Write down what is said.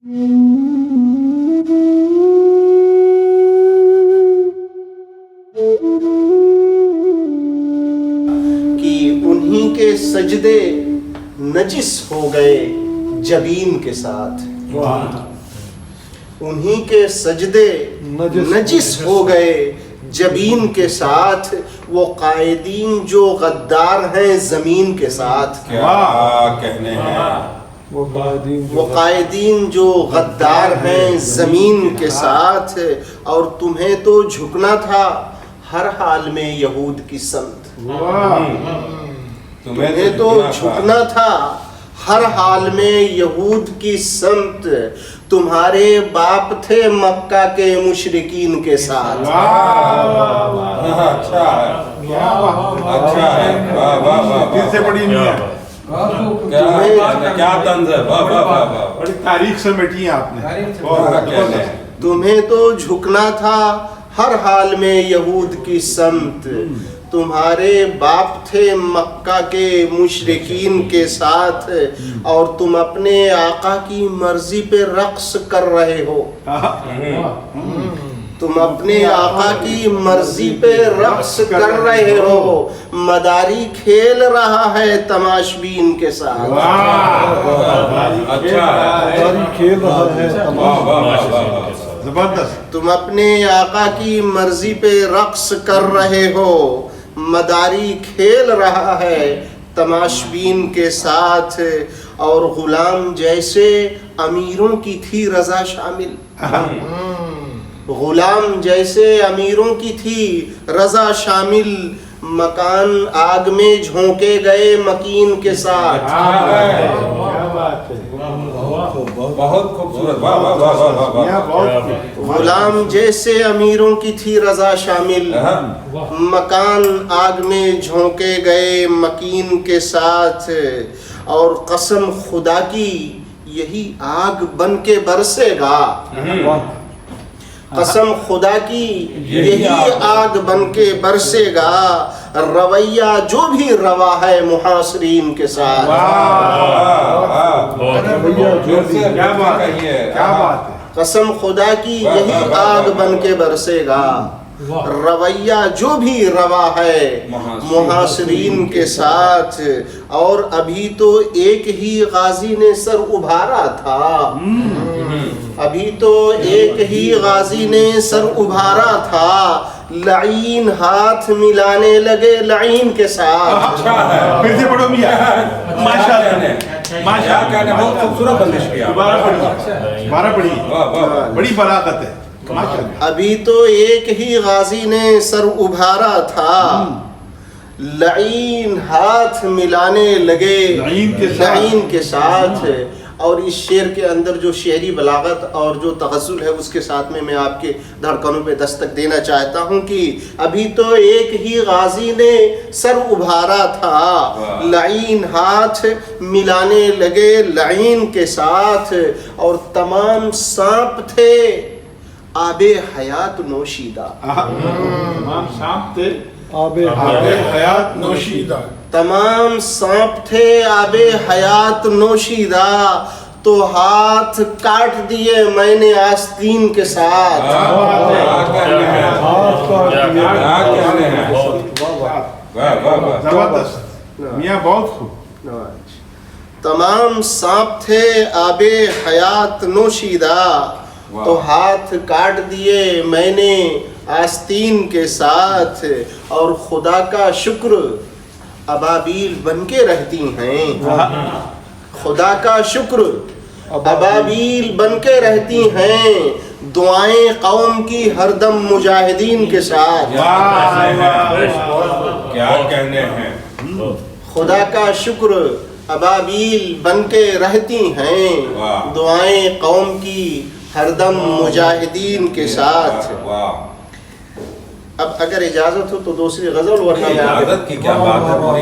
کہ انہی کے سجدے نجس ہو گئے جبین کے ساتھ، انہی کے سجدے نجس ہو گئے جبین کے ساتھ، وہ قائدین جو غدار ہیں زمین کے ساتھ، کیا کہنے ہیں، وہ قائدین جو غدار ہیں زمین کے ساتھ، اور تمہیں تو جھکنا تھا ہر حال میں یہود کی سمت، تمہیں تو جھکنا تھا ہر حال میں یہود کی سمت، تمہارے باپ تھے مکہ کے مشرکین کے ساتھ۔ اچھا ہے، اچھا ہے، واہ واہ واہ، دل سے بڑی نہیں ہے، کیا طنز ہے، واہ واہ واہ واہ، بڑی تاریخ سمیٹی ہے آپ نے۔ تمہیں تو جھکنا تھا ہر حال میں یہود کی سمت، تمہارے باپ تھے مکہ کے مشرکین کے ساتھ، اور تم اپنے آقا کی مرضی پہ رقص کر رہے ہو، تم اپنے آقا کی مرضی پہ رقص کر رہے ہو، مداری کھیل رہا ہے تماشبین کے ساتھ، اچھا ہے، کھیل رہا ہے زبردست۔ تم اپنے آقا کی مرضی پہ رقص کر رہے ہو، مداری کھیل رہا ہے تماشبین کے ساتھ، اور غلام جیسے امیروں کی تھی رضا شامل، غلام جیسے امیروں کی تھی رضا شامل، مکان آگ میں جھونکے گئے مکین کے ساتھ، بہت خوبصورت، واہ واہ واہ واہ واہ، غلام جیسے امیروں کی تھی رضا شامل، مکان آگ میں جھونکے گئے مکین کے ساتھ، اور قسم خدا کی یہی آگ بن کے برسے گا، قسم خدا کی یہی آگ بن کے برسے گا، رویہ جو بھی روا ہے محاصرین کے ساتھ، کیا بات ہے، کیا بات ہے، قسم خدا کی یہی آگ بن کے برسے گا، رویہ جو بھی روا ہے محاصرین کے ساتھ، اور ابھی تو ایک ہی غازی نے سر ابھارا تھا، ابھی تو ایک ہی غازی نے سر ابھارا تھا، لعین ہاتھ ملانے لگے لعین کے ساتھ، پھر سے پڑھو میاں، ماشاءاللہ ماشاءاللہ، بہت خوبصورت بندش کیا، دوبارہ پڑھی، بڑی بلاغت ہے، ماشاءاللہ۔ ابھی تو ایک ہی غازی نے سر ابھارا تھا، لعین ہاتھ ملانے لگے لعین کے ساتھ، اور اس شعر کے اندر جو شعری بلاغت اور جو تغزل ہے اس کے ساتھ میں آپ کے دھڑکنوں پہ دستک دینا چاہتا ہوں کہ ابھی تو ایک ہی غازی نے سر ابھارا تھا، لعین ہاتھ ملانے لگے لعین کے ساتھ، اور تمام سانپ تھے آب حیات نوشیدہ، تمام سانپ تھے آب حیات نوشیدہ، تمام سانپ تھے آب حیات نوشیدہ، تو ہاتھ کاٹ دیے میں نے آستین کے ساتھ، زبردست میاں، بہت خوب۔ تمام سانپ تھے آب حیات نوشیدہ، تو ہاتھ کاٹ دیے میں نے آستین کے ساتھ، اور خدا کا شکر ابابیل بن کے رہتی ہیں، خدا کا شکر ابابیل بن کے رہتی ہیں، دعائیں قوم کی ہر دم مجاہدین کے ساتھ، کیا کہنے ہیں، خدا کا شکر ابابیل بن کے رہتی ہیں، دعائیں قوم کی ہر دم مجاہدین کے ساتھ۔ اب اگر اجازت ہو تو دوسری غزل، ورنہ عادت کی کیا بات ہے،